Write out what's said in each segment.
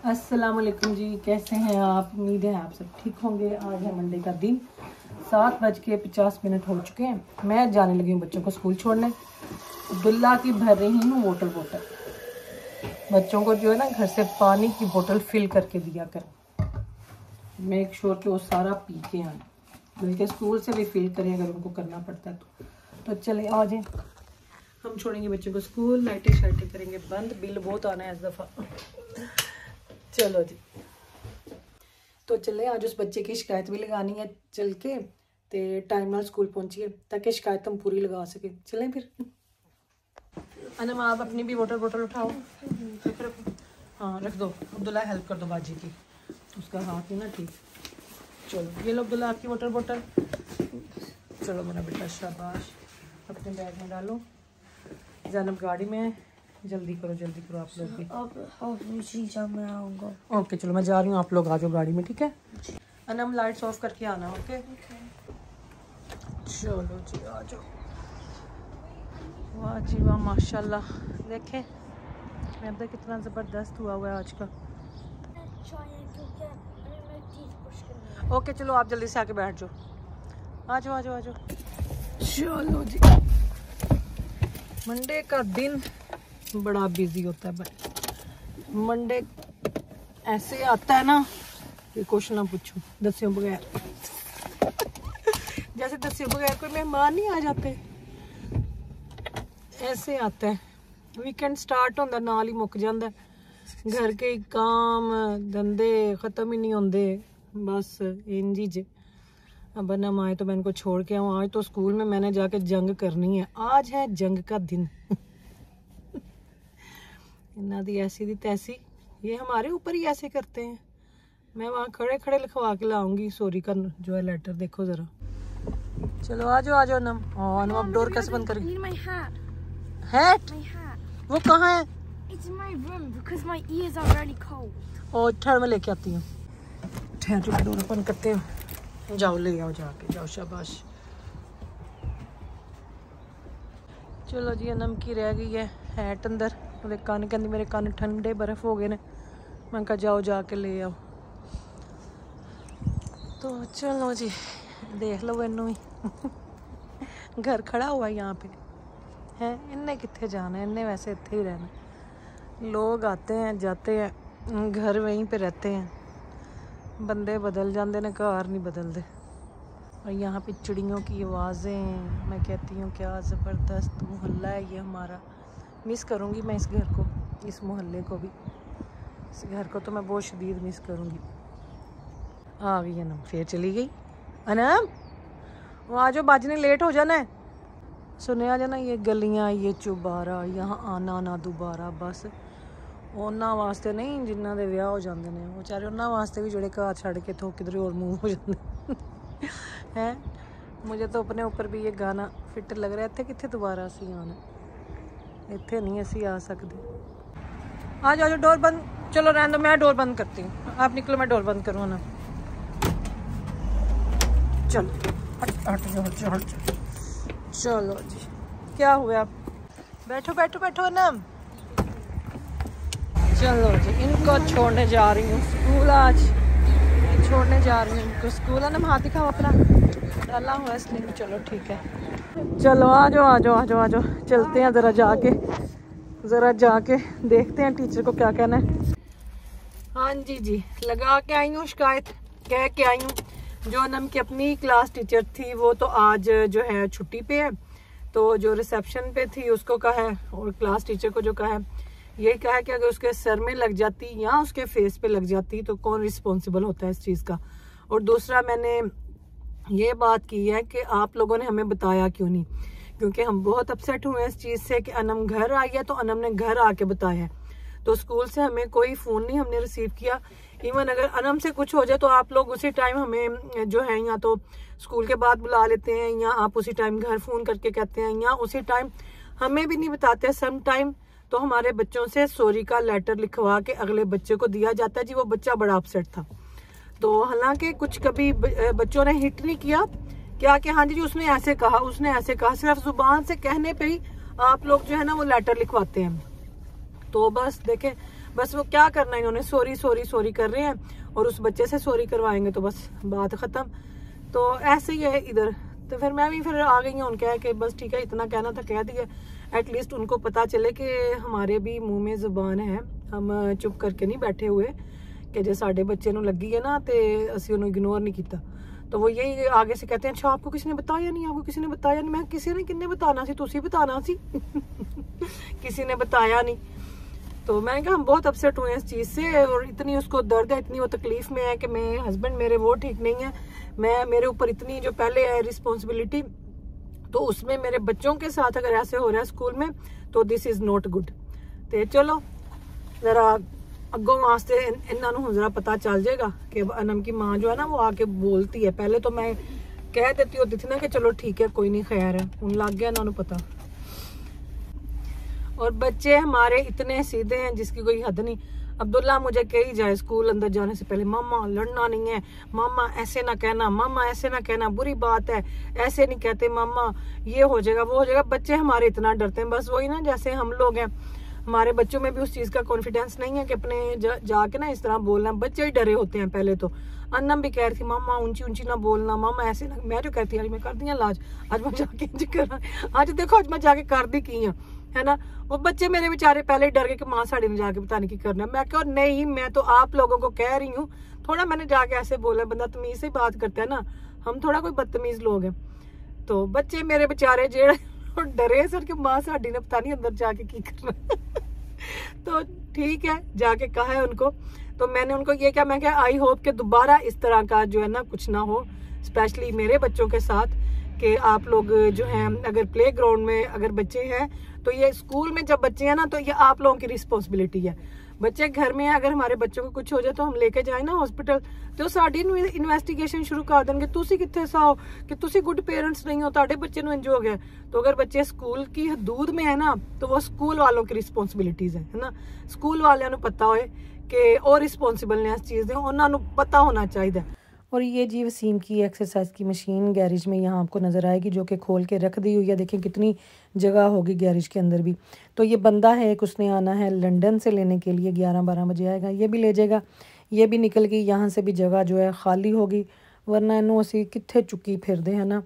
अस्सलाम वालेकुम जी, कैसे हैं आप? उम्मीद है आप सब ठीक होंगे। आज है मंडे का दिन, 7:50 हो चुके हैं। मैं जाने लगी हूँ बच्चों को स्कूल छोड़ने। अब्दुल्ला की भर रही हूँ बोतल। बच्चों को जो है ना घर से पानी की बोतल फिल करके दिया कर, मेक श्योर कि वो सारा पी के आए, बल्कि स्कूल से भी फिल करें अगर उनको करना पड़ता है तो चले आ जाए। हम छोड़ेंगे बच्चों को स्कूल, लाइटें शाइटें करेंगे बंद। बिल बहुत आना है इस दफ़ा। चलो जी, तो चले। आज उस बच्चे की शिकायत भी लगानी है चल के, तो टाइम नाल स्कूल पहुंचिए ताकि शिकायत हम पूरी लगा सके। चलें फिर। अनम आप अपनी भी बोतल उठाओ, हाँ रख दो। अब्दुल्ला हेल्प कर दो बाजी की, उसका हाथ ही ना ठीक। चलो ये लो अब्दुल्ला आपकी बोतल। चलो मेरा बेटा शाबाश, अपने बैग में डालो। ज़ैनब गाड़ी में है, जल्दी करो आप लोग भी। मैं आऊँगा। ओके चलो मैं जा रही हूँ, आप लोग आ जाओ गाड़ी में, ठीक है। अनम लाइट्स ऑफ करके आना। ओके चलो जी आ जाओ। वाह जी वाह, माशाल्लाह। देखें मैदा कितना ज़बरदस्त हुआ है आज का। ओके चलो आप जल्दी से आके बैठ जाओ। आ जाओ। चलो जी, मंडे का दिन बड़ा बिजी होता है भाई। मंडे ऐसे आता है ना कि कुछ ना पूछो, दस्यों बगैर जैसे दस्यों बगैर कोई मेहमान नहीं आ जाते, ऐसे आता है। वीकेंड स्टार्ट होंदा नाल ही मुक जांदा, घर के काम धंधे ख़त्म ही नहीं होंदे। बस इंज ही जे। अब ना आए तो मैं इनको छोड़ के आऊँ। आज तो स्कूल में मैंने जाके जंग करनी है, आज है जंग का दिन। इन्ना दी ऐसी दी तैसी, ये हमारे ऊपर ही ऐसे करते हैं। मैं वहाँ खड़े लिखवा के लाऊंगी सॉरी का जो है लेटर। देखो जरा। चलो आ जाओ नम। नम अब डोर कैसे बंद करेंगे? हैट वो कहाँ है? और ठहर मैं लेके आती हूँ। ठहर डोर बंद करते हो। जाओ ले आओ, जाके जाओ, शाबाश। चलो जी, अनम की रह गई है हैट अंदर। मेरे कान कहती मेरे कान ठंडे बर्फ हो गए ने। मैं कहा जाओ जाके ले आओ। तो चलो जी, देख लो इनू ही घर खड़ा हुआ है यहाँ पे है। इन्हें कितने जाना है, इन्हें वैसे इतने ही रहना। लोग आते हैं जाते हैं, घर वहीं पे रहते हैं। बंदे बदल जाते हैं, घर नहीं बदलते। और यहाँ पे चिड़ियों की आवाज़ें, मैं कहती हूँ क्या ज़बरदस्त मोहल्ला है ये हमारा। मिस करूँगी मैं इस घर को, इस मोहल्ले को भी। इस घर को तो मैं बहुत शदीद मिस करूँगी। आ गई अनम, फिर चली गई। अनम वो आ जाओ, बाजी ने लेट हो जाना है। सुनया जाना ये गलियाँ ये चुबारा, यहाँ आना ना दोबारा। बस उन्होंने वास्ते नहीं जिन्हों के विआह हो जाते हैं, वो बेचारे उन्होंने वास्ते भी जोड़े घर छड़ के थो किधर और मूव हो जाते हैं। मुझे तो अपने ऊपर भी ये गाना फिट लग रहा है। इतने कितने दोबारा असी आना, इतने नहीं असी आ सकते। आ जाओ डोर बंद। चलो रहने दो, मैं डोर बंद करती हूँ। आप निकलो, मैं डोर बंद करूँ ना। चलो हट जाओ। चलो जी, क्या हुआ? आप बैठो ना। चलो जी, इनको छोड़ने जा रही हूँ स्कूल। आज छोड़ने जा रही हूँ इनको स्कूल। ना हाथ दिखाओ अपना, डाला हुआ इसलिए। चलो ठीक है, चलो आ जाओ। चलते हैं ज़रा जाके देखते हैं टीचर को क्या कहना है। हाँ जी, लगा के आई हूँ शिकायत, कह के आई हूँ। जो अनम की अपनी क्लास टीचर थी वो तो आज जो है छुट्टी पे है। तो जो रिसेप्शन पे थी उसको कहा है, और क्लास टीचर को जो कहा है, ये कहा है कि अगर उसके सर में लग जाती या उसके फेस पे लग जाती तो कौन रिस्पॉन्सिबल होता है इस चीज़ का। और दूसरा मैंने ये बात की है कि आप लोगों ने हमें बताया क्यों नहीं, क्योंकि हम बहुत अपसेट हुए इस चीज़ से कि अनम घर आई है तो अनम ने घर आके बताया है। तो स्कूल से हमें कोई फ़ोन नहीं हमने रिसीव किया। इवन अगर अनम से कुछ हो जाए तो आप लोग उसी टाइम हमें जो है या तो स्कूल के बाद बुला लेते हैं, या आप उसी टाइम घर फ़ोन करके कहते हैं, या उसी टाइम हमें भी नहीं बताते। सम टाइम तो हमारे बच्चों से सॉरी का लेटर लिखवा के अगले बच्चे को दिया जाता है। जी वो बच्चा बड़ा अपसेट था। तो हालांकि कुछ कभी बच्चों ने हिट नहीं किया क्या कि हाँ जी उसने ऐसे कहा। सिर्फ जुबान से कहने पे ही आप लोग जो है ना वो लेटर लिखवाते हैं। तो बस देखें, बस वो क्या करना है, इन्होंने सॉरी सॉरी सॉरी कर रहे हैं और उस बच्चे से सॉरी करवाएंगे तो बस बात ख़त्म। तो ऐसे ही है इधर। तो फिर मैं भी फिर आ गई हूँ उनके कि बस ठीक है, इतना कहना था कह दिया, एटलीस्ट उनको पता चले कि हमारे भी मुंह में ज़ुबान है, हम चुप करके नहीं बैठे हुए कि जो साढ़े बच्चे नूं लगी है ना तो असी उन्होंने इग्नोर नहीं किया। तो वो यही आगे से कहते हैं अच्छा आपको किसी ने बताया नहीं, आपको किसी ने बताया नहीं। मैं किसी ने किन्ने बताना सी, तुसी बताना सी किसी ने बताया नहीं। तो मैंने कहा हम बहुत अपसेट हुए इस चीज़ से और इतनी उसको दर्द है, इतनी वो तकलीफ में है कि मैं हस्बैंड मेरे वो ठीक नहीं है, मैं मेरे ऊपर इतनी जो पहले है रिस्पॉन्सिबिलिटी, तो उसमें मेरे बच्चों के साथ अगर ऐसे हो रहा है स्कूल में तो दिस इज़ नॉट गुड। तो चलो ज़रा अगों वास्ते इन्होंने जरा पता चल जाएगा कि अनम की माँ जो है ना वो आके बोलती है। पहले तो मैं कह देती होती थी ना कि चलो ठीक है कोई नहीं खैर है, उन लग गया इन्होंने पता। और बच्चे हमारे इतने सीधे हैं जिसकी कोई हद नहीं। अब्दुल्ला मुझे कही जाए स्कूल अंदर जाने से पहले, मामा लड़ना नहीं है, मामा ऐसे ना कहना, मामा ऐसे ना कहना, बुरी बात है, ऐसे नहीं कहते मामा, ये हो जाएगा वो हो जाएगा। बच्चे हमारे इतना डरते हैं, बस वही ना जैसे हम लोग हैं, हमारे बच्चों में भी उस चीज़ का कॉन्फिडेंस नहीं है कि अपने जाके ना इस तरह बोलना। बच्चे ही डरे होते हैं पहले तो। अन्नम भी कह रही थी मामा ऊंची ऊंची ना बोलना, मामा ऐसे ना। मैं जो कहती आज मैं कर दी लाज, आज मैं जाके आज देखो आज मैं जाके कर दी की है ना। वो बच्चे मेरे बेचारे पहले ही डर गए कि माँ साड़ी ने जाके पता नहीं की करना। मैं कहा नहीं, मैं तो आप लोगों को कह रही हूँ, थोड़ा मैंने जाके ऐसे बोला, बंदा तमीज से बात करता है ना, हम थोड़ा कोई बदतमीज लोग हैं। तो बच्चे मेरे बेचारे जेड़े डरे सर कि माँ साड़ी ने पता नहीं अंदर जाके की करना तो ठीक है जाके कहा है उनको। तो मैंने उनको ये क्या, मैं क्या आई होप कि दोबारा इस तरह का जो है ना कुछ ना हो, स्पेशली मेरे बच्चों के साथ, कि आप लोग जो हैं अगर प्ले ग्राउंड में अगर बच्चे हैं तो ये स्कूल में जब बच्चे हैं ना तो ये आप लोगों की रिस्पॉन्सिबिलिटी है। बच्चे घर में अगर हमारे बच्चों को कुछ हो जाए तो हम लेके जाए ना हॉस्पिटल, तो साड़ी इन्वेस्टिगेशन शुरू कर देंगे, तुसी कितने साओ कि तुसी गुड पेरेंट्स नहीं हो, ताड़े बच्चे नु इंज हो गया। तो अगर बच्चे स्कूल की हदूद में है ना तो वो स्कूल वालों की रिस्पॉन्सिबिलिटीज है ना। स्कूल वालों को पता होए कि और रिस्पॉन्सिबल ने इस चीज़ दे, उन्होंने पता होना चाहिए। और ये जी वसीम की एक्सरसाइज की मशीन गैरेज में यहाँ आपको नज़र आएगी, जो कि खोल के रख दी हुई है। देखें कितनी जगह होगी गैरेज के अंदर भी। तो ये बंदा है एक, उसने आना है लंदन से लेने के लिए, 11-12 बजे आएगा, ये भी ले जाएगा। ये भी निकल गई, यहाँ से भी जगह जो है खाली होगी, वरना इन्हों असी कितने चुकी फिर दे है ना।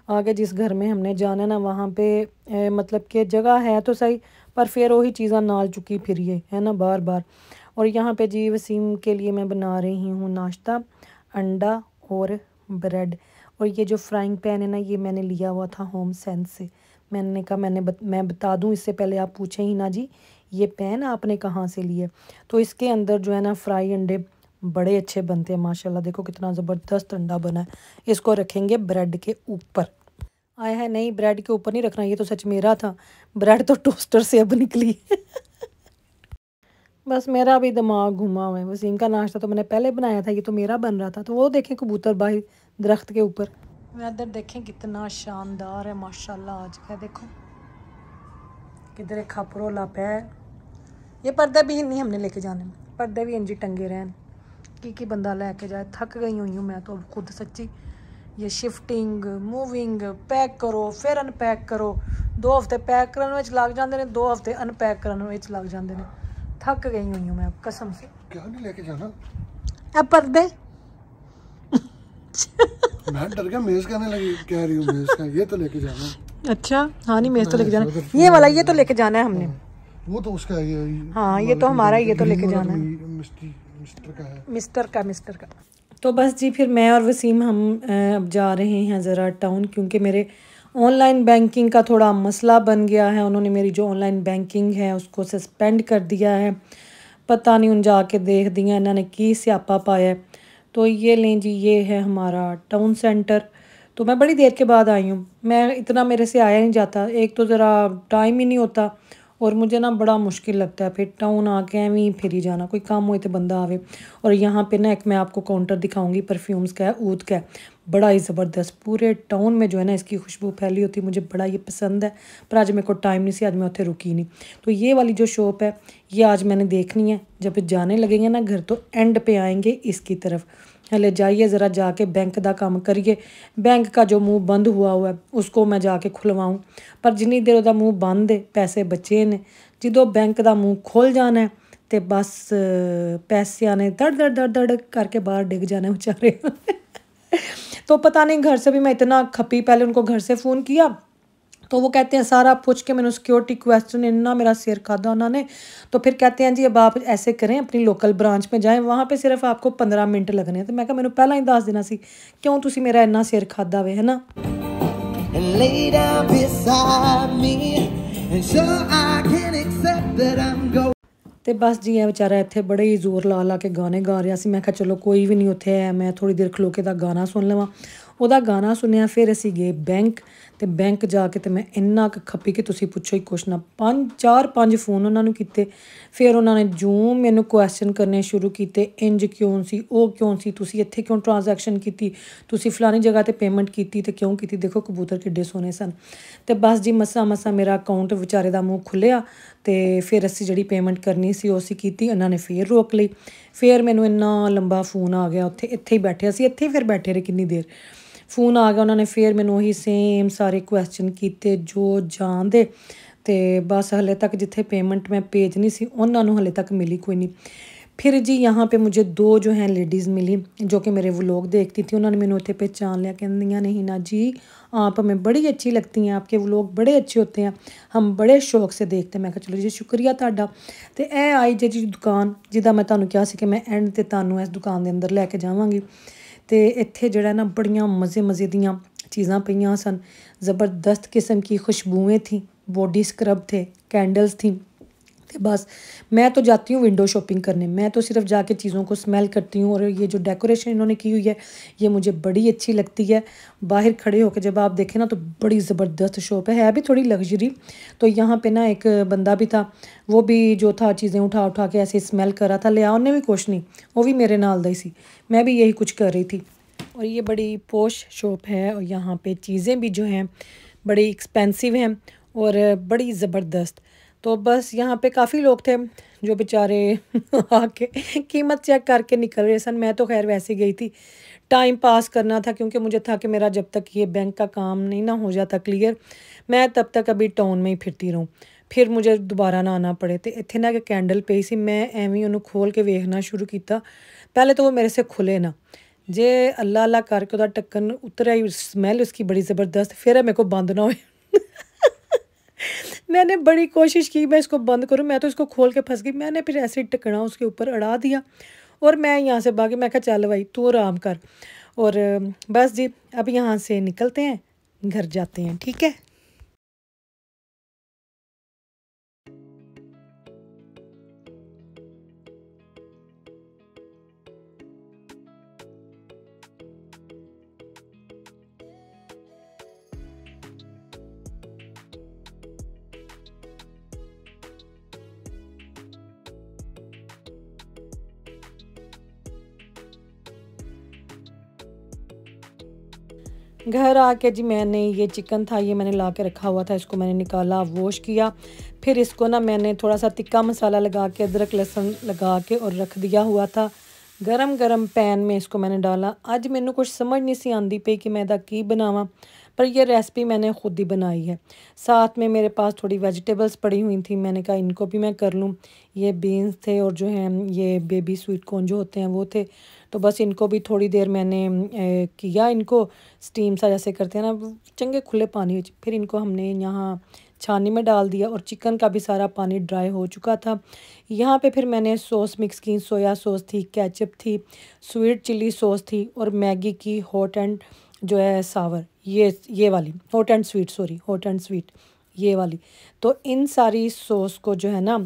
आगे जिस घर में हमने जाना ना वहाँ पे मतलब कि जगह है तो सही, पर फिर वही चीज़ा नाल चुकी फिरिए है ना बार बार। और यहाँ पे जी वसीम के लिए मैं बना रही हूँ नाश्ता, अंडा और ब्रेड। और ये जो फ्राइंग पैन है ना ये मैंने लिया हुआ था होम सेंस से। मैंने कहा मैं बता दूं इससे पहले आप पूछें ही ना जी ये पैन आपने कहाँ से लिया। तो इसके अंदर जो है ना फ्राई अंडे बड़े अच्छे बनते हैं माशाल्लाह। देखो कितना ज़बरदस्त अंडा बना है। इसको रखेंगे ब्रेड के ऊपर। आया है नहीं, ब्रेड के ऊपर नहीं रखना, ये तो सच मेरा था, ब्रेड तो टोस्टर से अब निकली बस मेरा भी दिमाग घुमा हुआ है। वसीम का नाश्ता तो मैंने पहले बनाया था, ये तो मेरा बन रहा था। तो वो देखें कबूतर बाहर दरख्त के ऊपर, वेदर देखें कितना शानदार है माशाल्लाह आज का। देखो किधर खपरो लापा है। ये पर्दे भी नहीं हमने लेके जाने, पर्दे भी इंजी टंगे रहन की बंदा लेके जाए। थक गई हुई हूँ मैं तो खुद सच्ची। ये शिफ्टिंग मूविंग पैक करो फिर अनपैक करो, 2 हफ्ते पैक करने में लग जाते हैं, 2 हफ्ते अनपैक करने में लग जाते हैं। थक गई हुई हूँ मैं कसम से। क्या नहीं लेके जाना? अब पर्दे मैं डर गया, मेज कहने लगी, कह रही हूँ मेज का, ये तो लेके जाना। अच्छा हाँ नहीं मेज तो लेके जाना, ये वाला ये तो लेके जाना है हमने। वो तो उसका है, हाँ ये तो हमारा, ये तो लेके जाना है, मिस्टर का है, मिस्टर का। तो बस जी फिर मैं और वसीम हम अब जा रहे हैं ज़रा टाउन, क्योंकि मेरे ऑनलाइन बैंकिंग का थोड़ा मसला बन गया है। उन्होंने मेरी जो ऑनलाइन बैंकिंग है उसको सस्पेंड कर दिया है। पता नहीं उन जाके देख दिया इन्होंने की स्यापा पाया है। तो ये लें जी, ये है हमारा टाउन सेंटर। तो मैं बड़ी देर के बाद आई हूँ, मैं इतना मेरे से आया नहीं जाता, एक तो ज़रा टाइम ही नहीं होता और मुझे ना बड़ा मुश्किल लगता है फिर टाउन आके एवं फिर जाना, कोई काम हो तो बंदा आवे। और यहाँ पे ना एक मैं आपको काउंटर दिखाऊंगी परफ्यूम्स का है, ऊद का है, बड़ा ही ज़बरदस्त। पूरे टाउन में जो है ना इसकी खुशबू फैली होती है, मुझे बड़ा ये पसंद है। पर आज मेरे को टाइम नहीं सी, आज मैं उत्थे रुकी नहीं। तो ये वाली जो शॉप है ये आज मैंने देखनी है। जब जाने लगेंगे ना घर तो एंड पे आएंगे इसकी तरफ। हले जाइए ज़रा जाके बैंक का काम करिए। बैंक का जो मुंह बंद हुआ है उसको मैं जाके खुलवाऊँ, पर जिन्नी देर उसका मुँह बंद है पैसे बचे ने, जो बैंक का मुँह खुल जाना है तो बस पैसे ने दड़ दड़ दड़ दड़ करके बाहर डिग जाने बेचारे। तो पता नहीं घर से भी मैं इतना खपी, पहले उनको घर से फ़ोन किया तो वो कहते हैं सारा पूछ के मैंने सिक्योरिटी क्वेश्चन इतना मेरा सिर खादा उन्होंने। तो फिर कहते हैं जी अब आप ऐसे करें अपनी लोकल ब्रांच में जाएं, वहाँ पे सिर्फ आपको 15 मिनट लगने। तो मैं कहा मैंने पहला ही दस देना सी, क्यों तुसी मेरा इन्ना सिर खादा वे, है ना। तो बस जी बेचारा इतने बड़े ही जोर ला ला के गाने गा रहा सी। मैं कहा चलो कोई भी नहीं उत्थे है, मैं थोड़ी देर खलो के गाना सुन लवां। ਉਹਦਾ गाना सुनिया, फिर असी गए बैंक, तो बैंक जाके तो मैं इन्ना क खपी कि तुसी पुछो ही कुछ ना। 4-5 फोन उन्होंने किए, फिर उन्होंने जो मैनू क्वेश्चन करने शुरू किए, इंज क्यों सी, वो क्यों सी, तुसी इत्थे क्यों ट्रांजैक्शन की, तुसी फलानी जगह ते पेमेंट की तो क्यों की। देखो कबूतर किड्डे सोने सन। तो बस जी मसा मसा मेरा अकाउंट बेचारे का मूँह खुलिया, तो फिर असी जी पेमेंट करनी सी उसी की, उन्होंने फिर रोक ली। फिर मैनू इन्ना लंबा फोन आ गया, उत्थे इत्थे ही बैठे असी, इत्थे फिर बैठे रहे किन्नी देर। फोन आ गया, उन्होंने फिर मैनू वही सेम सारे क्वेश्चन किए जो जान दे। तो बस हले तक जिथे पेमेंट मैं भेजनी सी उन्होंने हले तक मिली कोई नहीं। फिर जी यहाँ पे मुझे 2 जो हैं लेडीज़ मिली जो कि मेरे व्लॉग देखती थी। उन्होंने मैनू उत्थे पहचान लिया, कहंदियां नहीं ना जी आप हमें बड़ी अच्छी लगती हैं, आपके व्लॉग बड़े अच्छे होते हैं, हम बड़े शौक से देखते हैं। मैं कहा चलो जी शुक्रिया तुहाडा। तो यह आई जी दुकान जिदा मैं तुहानू कहा सी कि मैं एंड ते तुहानू इस दुकान के अंदर लैके जावांगी। तो इत्थे जड़ा ना बड़ियां मज़े मज़े दियां चीज़ां पईयां सन, ज़बरदस्त किस्म की खुशबुएँ थी, बॉडी स्क्रब थे, कैंडल्स थी। तो बस मैं तो जाती हूँ विंडो शॉपिंग करने, मैं तो सिर्फ जाके चीज़ों को स्मेल करती हूँ। और ये जो डेकोरेशन इन्होंने की हुई है ये मुझे बड़ी अच्छी लगती है। बाहर खड़े होकर जब आप देखें ना तो बड़ी ज़बरदस्त शॉप है भी थोड़ी लग्जरी। तो यहाँ पे ना एक बंदा भी था, वो भी जो था चीज़ें उठा उठा के ऐसे स्मेल कर रहा था। लिया उन्हें भी कुछ नहीं, वो भी मेरे नाल दा ही सी, मैं भी यही कुछ कर रही थी। और ये बड़ी पोश शॉप है और यहाँ पे चीज़ें भी जो हैं बड़ी एक्सपेंसिव हैं और बड़ी ज़बरदस्त। तो बस यहाँ पे काफ़ी लोग थे जो बेचारे आके कीमत चेक करके निकल रहे सन। मैं तो खैर वैसे गई थी, टाइम पास करना था, क्योंकि मुझे था कि मेरा जब तक ये बैंक का काम नहीं ना हो जाता क्लियर, मैं तब तक अभी टाउन में ही फिरती रहूँ, फिर मुझे दोबारा ना आना पड़े। तो इत्थे ना कि कैंडल पई सी, मैं एवं उन्होंने खोल के वेखना शुरू किया। पहले तो वो मेरे से खुले ना, जे अल्लाह अल्लाह करके वह ढक्कन उतर आई, स्मैल उसकी बड़ी ज़बरदस्त, फिर मेरे को बंद ना हो। मैंने बड़ी कोशिश की मैं इसको बंद करूं, मैं तो इसको खोल के फंस गई। मैंने फिर ऐसे ढक्कना उसके ऊपर अड़ा दिया और मैं यहाँ से भागी। मैं कहा चल भाई तू आराम कर। और बस जी अब यहाँ से निकलते हैं, घर जाते हैं, ठीक है। घर आके जी मैंने ये चिकन था ये मैंने ला के रखा हुआ था, इसको मैंने निकाला, वॉश किया। फिर इसको ना मैंने थोड़ा सा तिक्का मसाला लगा के अदरक लहसुन लगा के और रख दिया हुआ था गरम गरम पैन में। इसको मैंने डाला। आज मैनू कुछ समझ नहीं सी आंदी पे कि मैं इहदा की बनावां, पर ये रेसिपी मैंने खुद ही बनाई है। साथ में मेरे पास थोड़ी वेजिटेबल्स पड़ी हुई थी, मैंने कहा इनको भी मैं कर लूँ। ये बीन्स थे और जो हैं ये बेबी स्वीट कॉर्न जो होते हैं वो थे। तो बस इनको भी थोड़ी देर मैंने किया, इनको स्टीम सा जैसे करते हैं ना चंगे खुले पानी में। फिर इनको हमने यहाँ छानी में डाल दिया और चिकन का भी सारा पानी ड्राई हो चुका था। यहाँ पे फिर मैंने सॉस मिक्स की, सोया सॉस थी, केचप थी, स्वीट चिली सॉस थी और मैगी की हॉट एंड जो है सावर, ये वाली hot and sweet, sorry hot and sweet ये वाली। तो इन सारी सॉस को जो है ना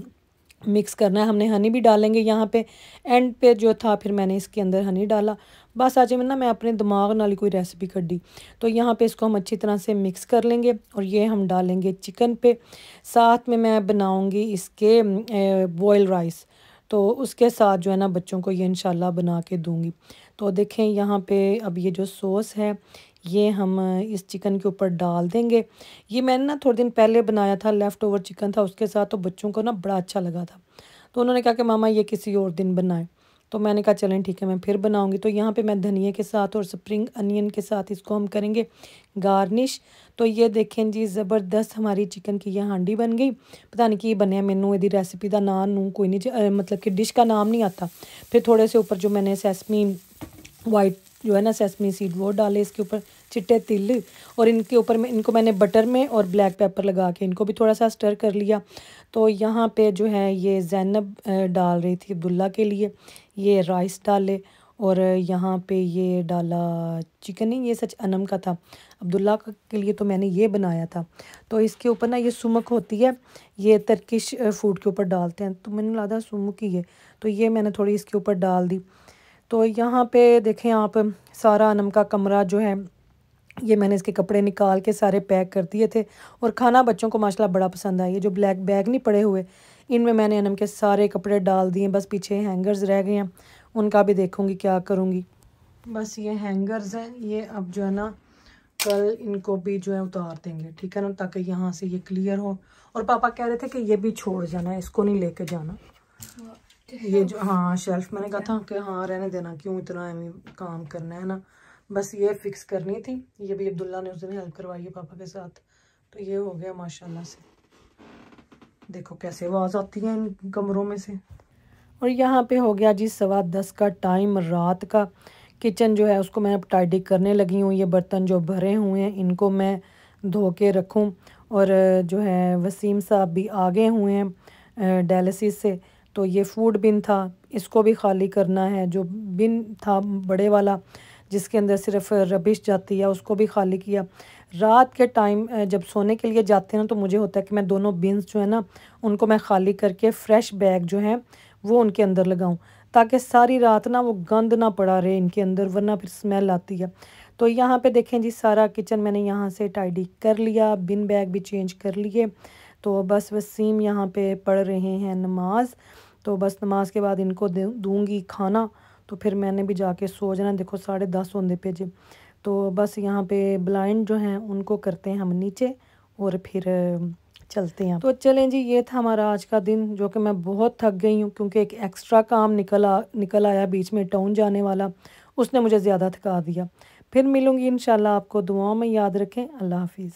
मिक्स करना है। हमने हनी भी डालेंगे यहाँ पे एंड पे जो था, फिर मैंने इसके अंदर हनी डाला। बस आज मैं अपने दिमाग नाल कोई रेसिपी कड्डी। तो यहाँ पे इसको हम अच्छी तरह से मिक्स कर लेंगे और ये हम डालेंगे चिकन पे। साथ में मैं बनाऊँगी इसके बॉयल राइस, तो उसके साथ जो है ना बच्चों को ये इंशाल्लाह बना के दूँगी। तो देखें यहाँ पे अब ये जो सॉस है ये हम इस चिकन के ऊपर डाल देंगे। ये मैंने ना थोड़े दिन पहले बनाया था, लेफ़्ट ओवर चिकन था उसके साथ, तो बच्चों को ना बड़ा अच्छा लगा था। तो उन्होंने कहा कि मामा ये किसी और दिन बनाए। तो मैंने कहा चलें ठीक है मैं फिर बनाऊंगी। तो यहाँ पे मैं धनिया के साथ और स्प्रिंग अनियन के साथ इसको हम करेंगे गार्निश। तो ये देखें जी ज़बरदस्त हमारी चिकन की यह हांडी बन गई। पता नहीं कि बनया, मैनू यदी रेसिपी का नाम नू कोई नहीं, मतलब कि डिश का नाम नहीं आता। फिर थोड़े से ऊपर जो मैंने सेसमी वाइट जो है ना सेसमी सीड वो डाले इसके ऊपर, चिट्टे तिल, और इनके ऊपर में इनको मैंने बटर में और ब्लैक पेपर लगा के इनको भी थोड़ा सा स्टर कर लिया। तो यहाँ पे जो है ये ज़ैनब डाल रही थी अब्दुल्ला के लिए, ये राइस डाले, और यहाँ पे ये डाला चिकन, नहीं ये सच अनम का था, अब्दुल्ला के लिए तो मैंने ये बनाया था। तो इसके ऊपर ना ये सुमक होती है, ये तर्किश फूड के ऊपर डालते हैं, तो मैंने लगा सुमक ही है, तो ये मैंने थोड़ी इसके ऊपर डाल दी। तो यहाँ पे देखें आप सारा अनम का कमरा जो है ये मैंने इसके कपड़े निकाल के सारे पैक कर दिए थे, और खाना बच्चों को माशाल्लाह बड़ा पसंद आया। ये जो ब्लैक बैग नहीं पड़े हुए, इनमें मैंने अनम के सारे कपड़े डाल दिए, बस पीछे हैंगर्स रह गए हैं, उनका भी देखूंगी क्या करूँगी। बस ये हैंगर्स हैं, ये अब जो है ना कल इनको भी जो है उतार देंगे, ठीक है ना, ताकि यहाँ से ये क्लियर हो। और पापा कह रहे थे कि ये भी छोड़ जाना, इसको नहीं लेके जाना, ये जो हाँ शेल्फ, मैंने कहा था कि हाँ रहने देना, क्यों इतना एम काम करना है ना, बस ये फिक्स करनी थी। ये भी अब्दुल्ला ने उस दिन हेल्प करवाई है पापा के साथ, तो ये हो गया माशाल्लाह से। देखो कैसे आवाज़ आती है इन कमरों में से। और यहाँ पे हो गया जी 10:15 का टाइम रात का। किचन जो है उसको मैं अब टाइडी करने लगी हूँ। ये बर्तन जो भरे हुए हैं इनको मैं धो के रखूँ, और जो है वसीम साहब भी आ गए हुए हैं डायलिसिस से, तो ये फूड बिन था इसको भी ख़ाली करना है। जो बिन था बड़े वाला जिसके अंदर सिर्फ रबिश जाती है उसको भी ख़ाली किया। रात के टाइम जब सोने के लिए जाते हैं ना, तो मुझे होता है कि मैं दोनों बिन्स जो है ना उनको मैं ख़ाली करके फ़्रेश बैग जो है वो उनके अंदर लगाऊं, ताकि सारी रात ना वो गंद ना पड़ा रहे इनके अंदर, वरना फिर स्मेल आती है। तो यहाँ पे देखें जी सारा किचन मैंने यहाँ से टाइडी कर लिया, बिन बैग भी चेंज कर लिए। तो बस वसीम यहाँ पे पढ़ रहे हैं नमाज, तो बस नमाज के बाद इनको दूंगी खाना, तो फिर मैंने भी जाके सो जाना। देखो 10:30 होने पे जी। तो बस यहाँ पे ब्लाइंड जो हैं उनको करते हैं हम नीचे, और फिर चलते हैं। तो चलें जी, ये था हमारा आज का दिन, जो कि मैं बहुत थक गई हूँ, क्योंकि एक एक्स्ट्रा काम निकल आया बीच में टाउन जाने वाला, उसने मुझे ज़्यादा थका दिया। फिर मिलूँगी इंशाल्लाह, आपको दुआओं में याद रखें। अल्लाह हाफिज़।